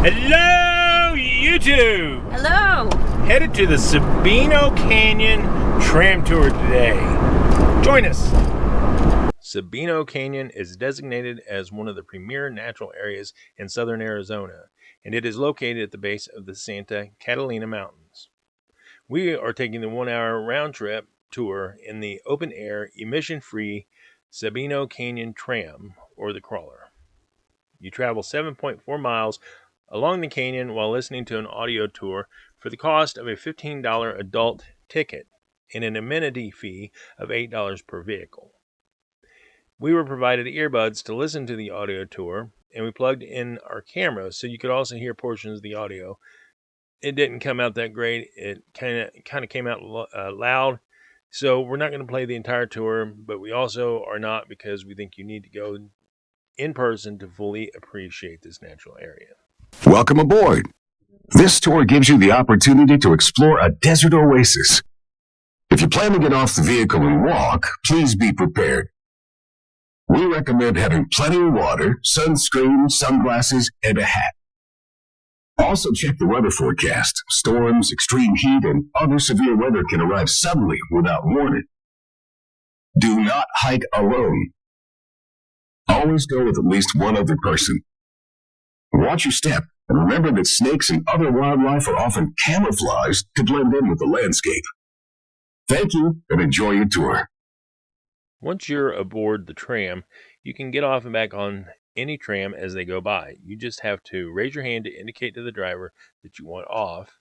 Hello, YouTube! Hello! Headed to the Sabino Canyon Tram Tour today. Join us! Sabino Canyon is designated as one of the premier natural areas in southern Arizona, and it is located at the base of the Santa Catalina Mountains. We are taking the 1-hour round trip tour in the open-air, emission-free Sabino Canyon Tram, or the crawler. You travel 7.4 miles along the canyon while listening to an audio tour for the cost of a $15 adult ticket and an amenity fee of $8 per vehicle. We were provided earbuds to listen to the audio tour, and we plugged in our cameras so you could also hear portions of the audio. It didn't come out that great. It kind of came out loud, so we're not going to play the entire tour, but we also are not, because we think you need to go in person to fully appreciate this natural area. Welcome aboard. This tour gives you the opportunity to explore a desert oasis. If you plan to get off the vehicle and walk, please be prepared. We recommend having plenty of water, sunscreen, sunglasses, and a hat. Also check the weather forecast. Storms, extreme heat, and other severe weather can arrive suddenly without warning. Do not hike alone. Always go with at least one other person. Watch your step, and remember that snakes and other wildlife are often camouflaged to blend in with the landscape. Thank you, and enjoy your tour. Once you're aboard the tram, you can get off and back on any tram as they go by. You just have to raise your hand to indicate to the driver that you want off,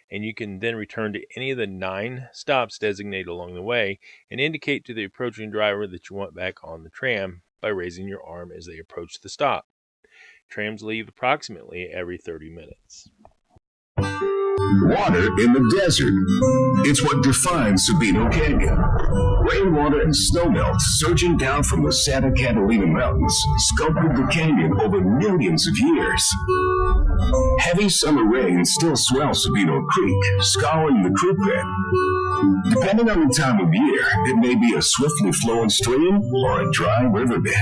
and you can then return to any of the 9 stops designated along the way and indicate to the approaching driver that you want back on the tram by raising your arm as they approach the stop. Trams leave approximately every 30 minutes. Water in the desert. It's what defines Sabino Canyon. Rainwater and snowmelt surging down from the Santa Catalina Mountains sculpted the canyon over millions of years. Heavy summer rains still swell Sabino Creek, scouring the creek bed. Depending on the time of year, it may be a swiftly flowing stream or a dry riverbed.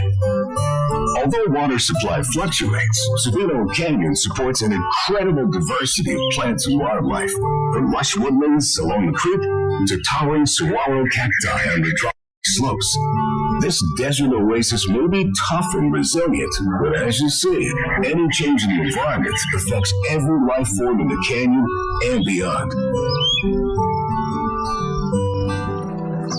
Although water supply fluctuates, Sabino Canyon supports an incredible diversity of plants and wildlife, from lush woodlands along the creek to towering saguaro cacti on the tropical slopes. This desert oasis may be tough and resilient, but as you see, any change in the environment affects every life form in the canyon and beyond.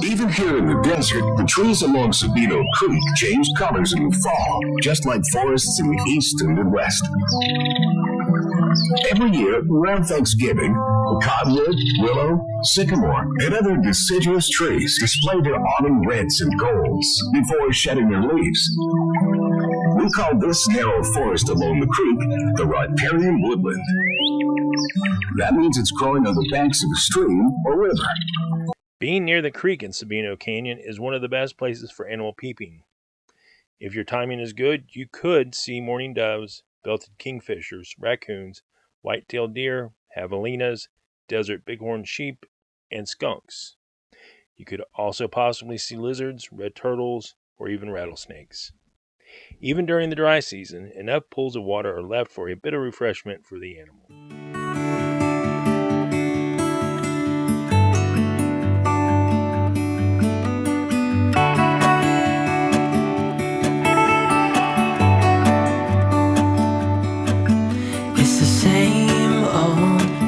Even here in the desert, the trees along Sabino Creek change colors in the fall, just like forests in the east and midwest. Every year, around Thanksgiving, the cottonwood, willow, sycamore, and other deciduous trees display their autumn reds and golds before shedding their leaves. We call this narrow forest along the creek the riparian woodland. That means it's growing on the banks of a stream or river. Being near the creek in Sabino Canyon is one of the best places for animal peeping. If your timing is good, you could see mourning doves, belted kingfishers, raccoons, white-tailed deer, javelinas, desert bighorn sheep, and skunks. You could also possibly see lizards, red turtles, or even rattlesnakes. Even during the dry season, enough pools of water are left for a bit of refreshment for the animal.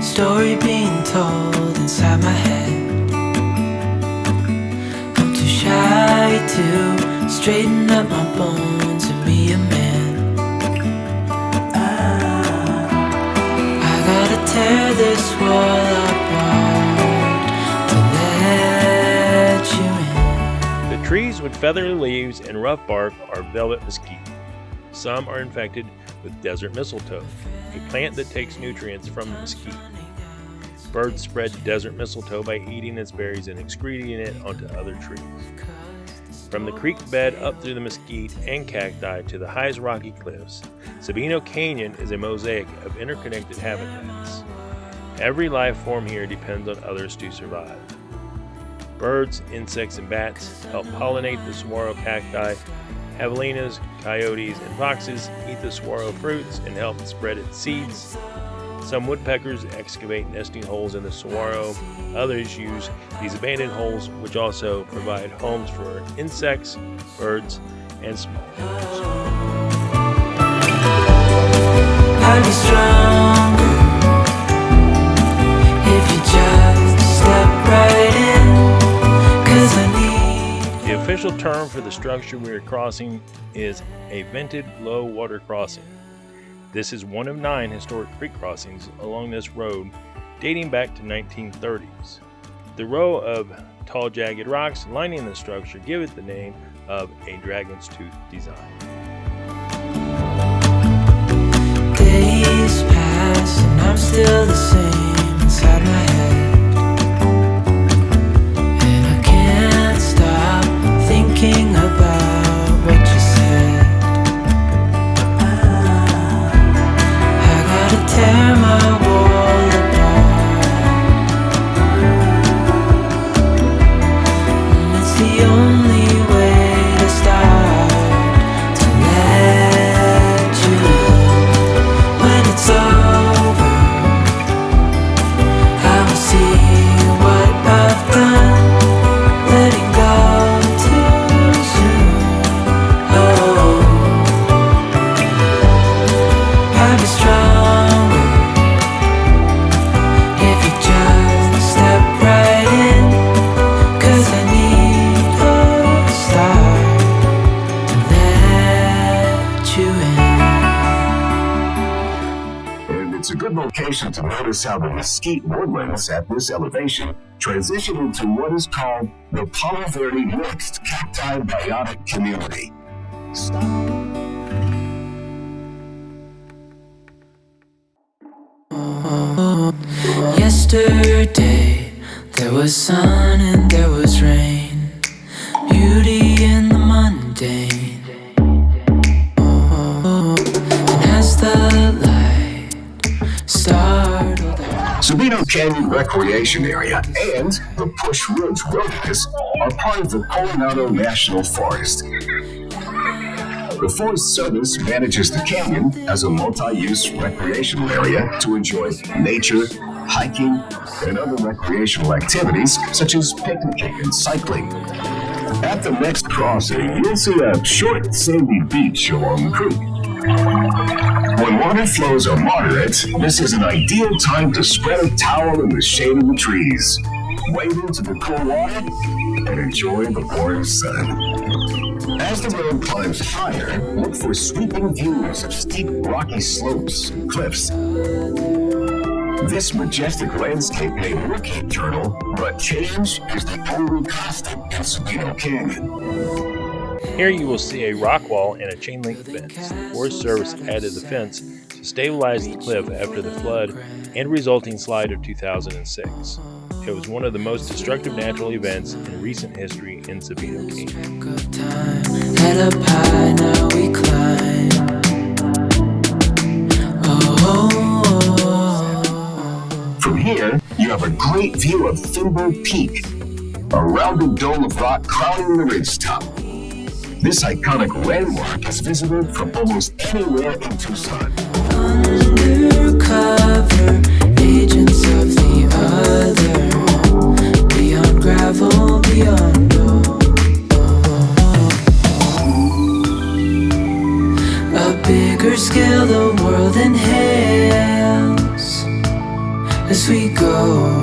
Story being told inside my head. I'm too shy to straighten up my bones and be a man. I gotta tear this wall apart to let you in. The trees with feathery leaves and rough bark are velvet mesquite. Some are infected with desert mistletoe, a plant that takes nutrients from the mesquite. Birds spread desert mistletoe by eating its berries and excreting it onto other trees. From the creek bed up through the mesquite and cacti to the highest rocky cliffs, Sabino Canyon is a mosaic of interconnected habitats. Every life form here depends on others to survive. Birds, insects, and bats help pollinate the saguaro cacti, Javelinas, coyotes, and foxes eat the saguaro fruits and help spread its seeds. Some woodpeckers excavate nesting holes in the saguaro. Others use these abandoned holes, which also provide homes for insects, birds, and small animals. I'd be stronger if you just step right in, 'cause I need. The official term for the structure we are crossing is a vented low water crossing. This is one of 9 historic creek crossings along this road dating back to 1930s. The row of tall jagged rocks lining the structure give it the name of a dragon's tooth design. Days pass and I'm still the same inside my head, and I can't stop thinking about what you said. I gotta tear my wall apart, and it's the only way to start to let you in. When it's over, I will see what I've done, letting go too soon. Oh, I'll be stronger if you just step right in, 'cause I need a start to let you in. And it's a good location to notice how the mesquite woodlands at this elevation transition into what is called the Palo Verde Mixed Cacti Biotic Community. Yesterday, there was sun and there was rain, beauty in the mundane. And as the light startled Sabino Canyon Recreation Area and the Push Ridge Wilderness are part of the Coronado National Forest. The Forest Service manages the canyon as a multi-use recreational area to enjoy nature, hiking, and other recreational activities such as picnicking and cycling. At the next crossing, you'll see a short sandy beach along the creek. When water flows are moderate, this is an ideal time to spread a towel in the shade of the trees, wade into the cool water, and enjoy the warm sun. As the road climbs higher, look for sweeping views of steep rocky slopes and cliffs. This majestic landscape may look eternal, but change is the only constant in Sabino Canyon. Here you will see a rock wall and a chain link fence. The Forest Service added the fence to stabilize the cliff after the flood and resulting slide of 2006. It was one of the most destructive natural events in recent history in Sabino Canyon. head up high, now we climb. From here, you have a great view of Finberg Peak, a rounded dome of rock crowning the ridgetop. This iconic landmark is visited from almost anywhere in Tucson. Undercover agents of the other, beyond gravel, beyond a bigger scale the world inhales as we go.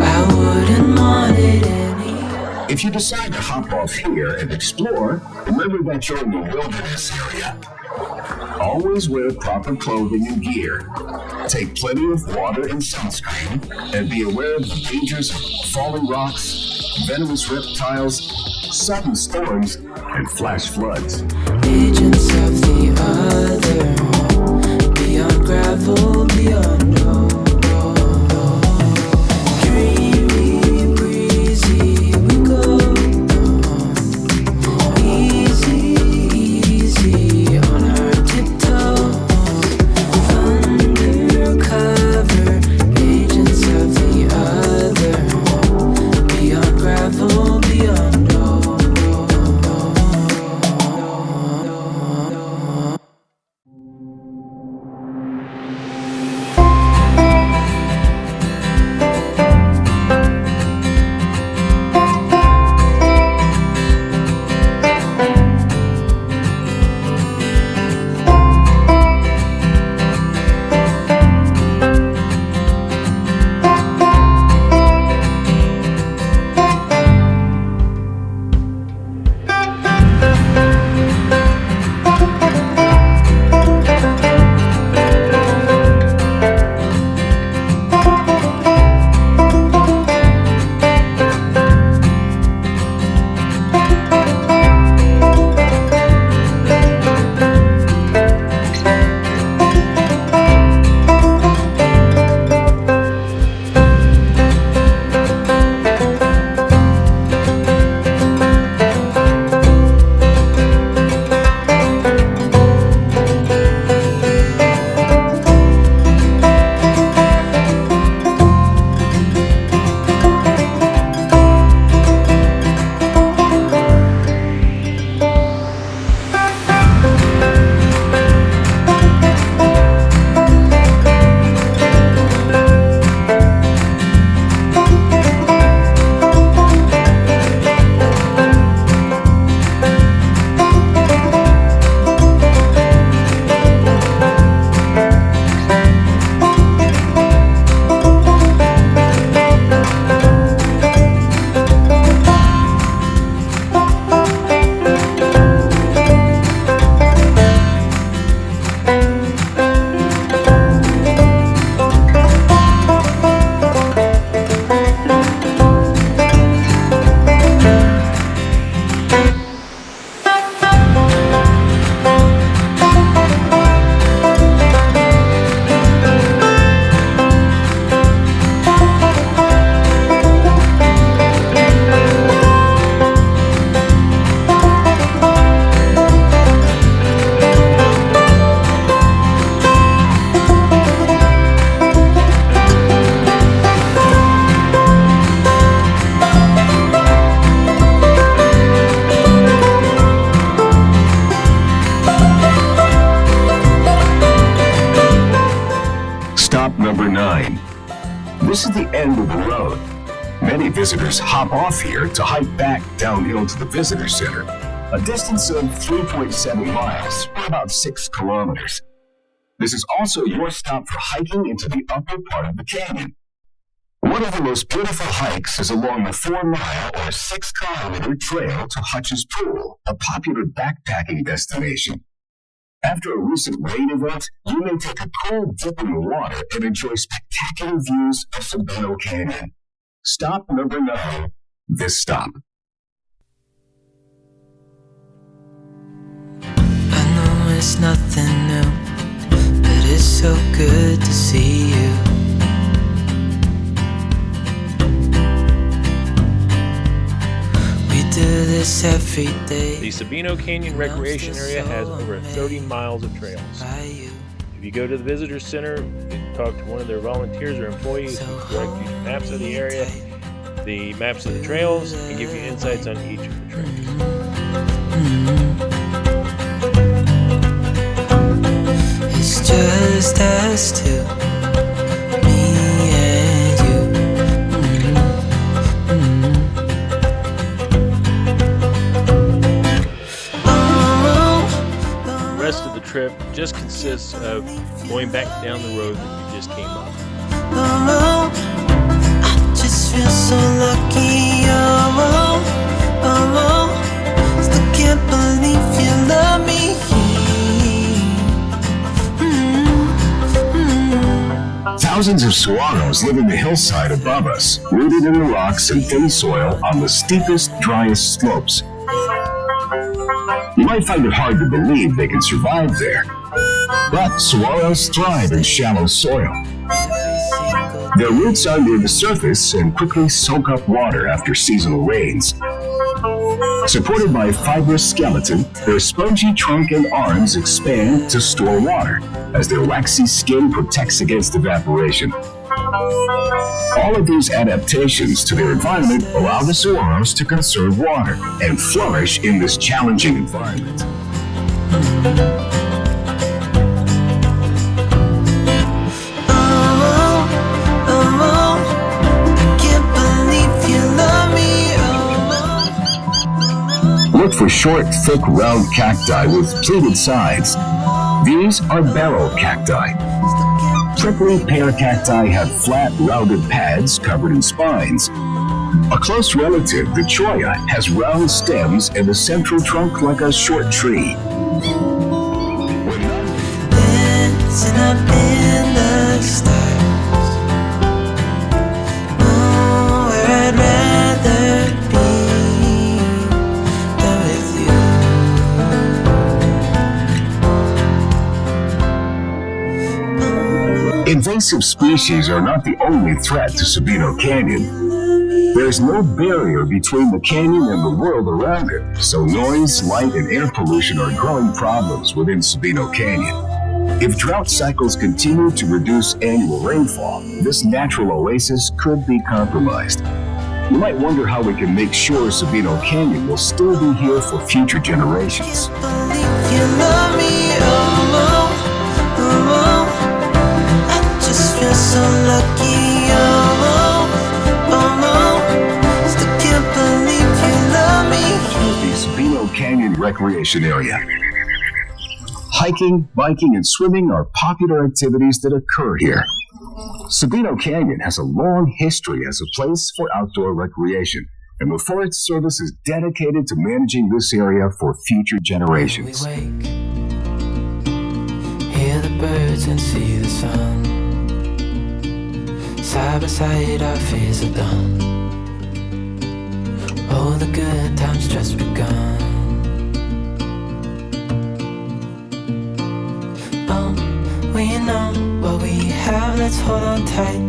I wouldn't want it any. If you decide to hop off here and explore, remember that you're in the wilderness area. Always wear proper clothing and gear. Take plenty of water and sunscreen, and be aware of the dangers of falling rocks, venomous reptiles, sudden storms, and flash floods. Agents of the other, beyond gravel, beyond dreamy, breezy, we go. Easy, easy on our tiptoes. Undercover agents of the other, beyond gravel, beyond Number 9. This is the end of the road. Many visitors hop off here to hike back downhill to the visitor center, a distance of 3.7 miles, or about 6 kilometers. This is also your stop for hiking into the upper part of the canyon. One of the most beautiful hikes is along the 4-mile or 6-kilometer trail to Hutch's Pool, a popular backpacking destination. After a recent rain event, you may take a cool dip in the water and enjoy spectacular views of Sabino Canyon. Stop number 9, this stop. I know it's nothing new, but it's so good to see you. We do this every day. The Sabino Canyon Recreation Area has over 30 miles of trails. If you go to the visitor center, you can talk to one of their volunteers or employees who direct you to maps of the area, the maps of the trails, and give you insights on each of the trails. It's just us two, me and you. The rest of the trip just consists of going back down the road that you just came off. I just feel so lucky. Still can't believe you love me. Thousands of saguaros live in the hillside above us, rooted in the rocks and thin soil on the steepest, driest slopes. You might find it hard to believe they can survive there, but saguaros thrive in shallow soil. Their roots are near the surface and quickly soak up water after seasonal rains. Supported by a fibrous skeleton, their spongy trunk and arms expand to store water, as their waxy skin protects against evaporation. All of these adaptations to their environment allow the saguaros to conserve water and flourish in this challenging environment. Look for short, thick, round cacti with pleated sides. These are barrel cacti. Prickly pear cacti have flat, rounded pads covered in spines. A close relative, the cholla, has round stems and a central trunk like a short tree. Dancing up in the stars. Oh, where I'd rather be than with you. Invasive species are not the only threat to Sabino Canyon. There's no barrier between the canyon and the world around it, so noise, light, and air pollution are growing problems within Sabino Canyon. If drought cycles continue to reduce annual rainfall, this natural oasis could be compromised. You might wonder how we can make sure Sabino Canyon will still be here for future generations. Believe you love me, I just feel so lucky, still can't believe you love me. The Sabino Canyon Recreation Area. Hiking, biking, and swimming are popular activities that occur here. Sabino Canyon has a long history as a place for outdoor recreation, and the Forest Service is dedicated to managing this area for future generations. We wake, hear the birds and see the sun. Side by side our fears are done. Oh, the good times just begun. We know what we have, let's hold on tight.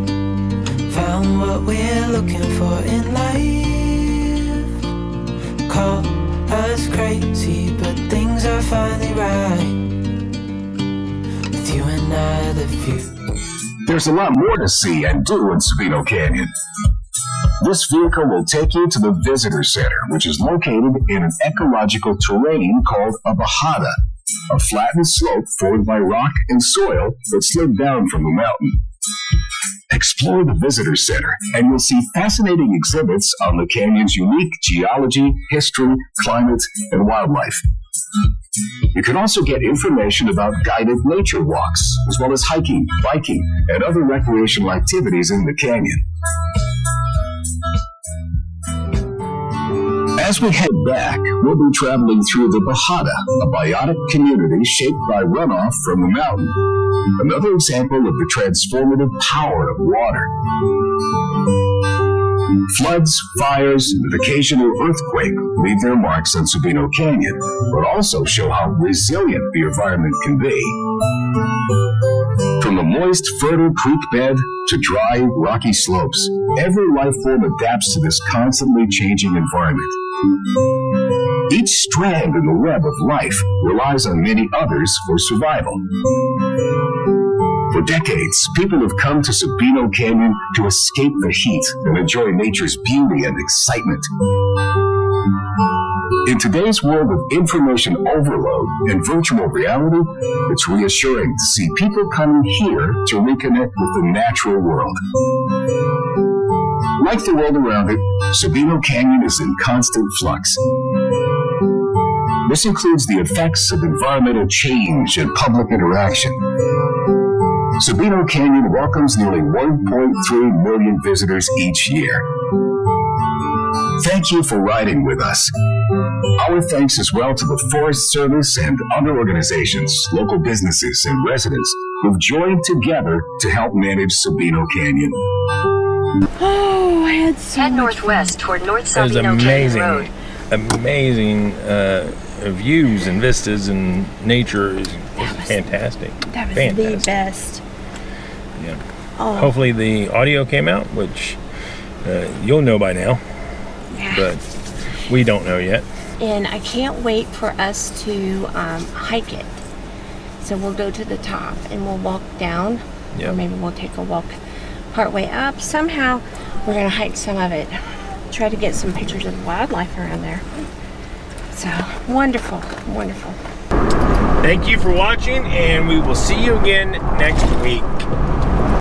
Found what we're looking for in life. Call us crazy, but things are finally right. With you and I, the view. There's a lot more to see and do in Sabino Canyon. This vehicle will take you to the visitor center, which is located in an ecological terrain called a bajada, a flattened slope formed by rock and soil that slid down from the mountain. Explore the visitor center, and you'll see fascinating exhibits on the canyon's unique geology, history, climate, and wildlife. You can also get information about guided nature walks, as well as hiking, biking, and other recreational activities in the canyon. As we head back, we'll be traveling through the Bajada, a biotic community shaped by runoff from the mountain. Another example of the transformative power of water. Floods, fires, and an occasional earthquake leave their marks on Sabino Canyon, but also show how resilient the environment can be. From the moist, fertile creek bed to dry, rocky slopes, every life form adapts to this constantly changing environment. Each strand in the web of life relies on many others for survival. For decades, people have come to Sabino Canyon to escape the heat and enjoy nature's beauty and excitement. In today's world of information overload and virtual reality, it's reassuring to see people coming here to reconnect with the natural world. Like the world around it, Sabino Canyon is in constant flux. This includes the effects of environmental change and public interaction. Sabino Canyon welcomes nearly 1.3 million visitors each year. Thank you for riding with us. Our thanks as well to the Forest Service and other organizations, local businesses, and residents who've joined together to help manage Sabino Canyon. Oh, I had so Head much northwest fun. toward North That was Sabino Canyon Road. amazing views and vistas and nature is fantastic. That was fantastic. the best. Yeah. Oh, Hopefully the audio came out, which you'll know by now, yeah. but we don't know yet. And I can't wait for us to hike it. So we'll go to the top and we'll walk down, Yep. or maybe we'll take a walk partway up. Somehow we're gonna hike some of it. Try to get some pictures of the wildlife around there. So wonderful, wonderful. Thank you for watching, and we will see you again next week.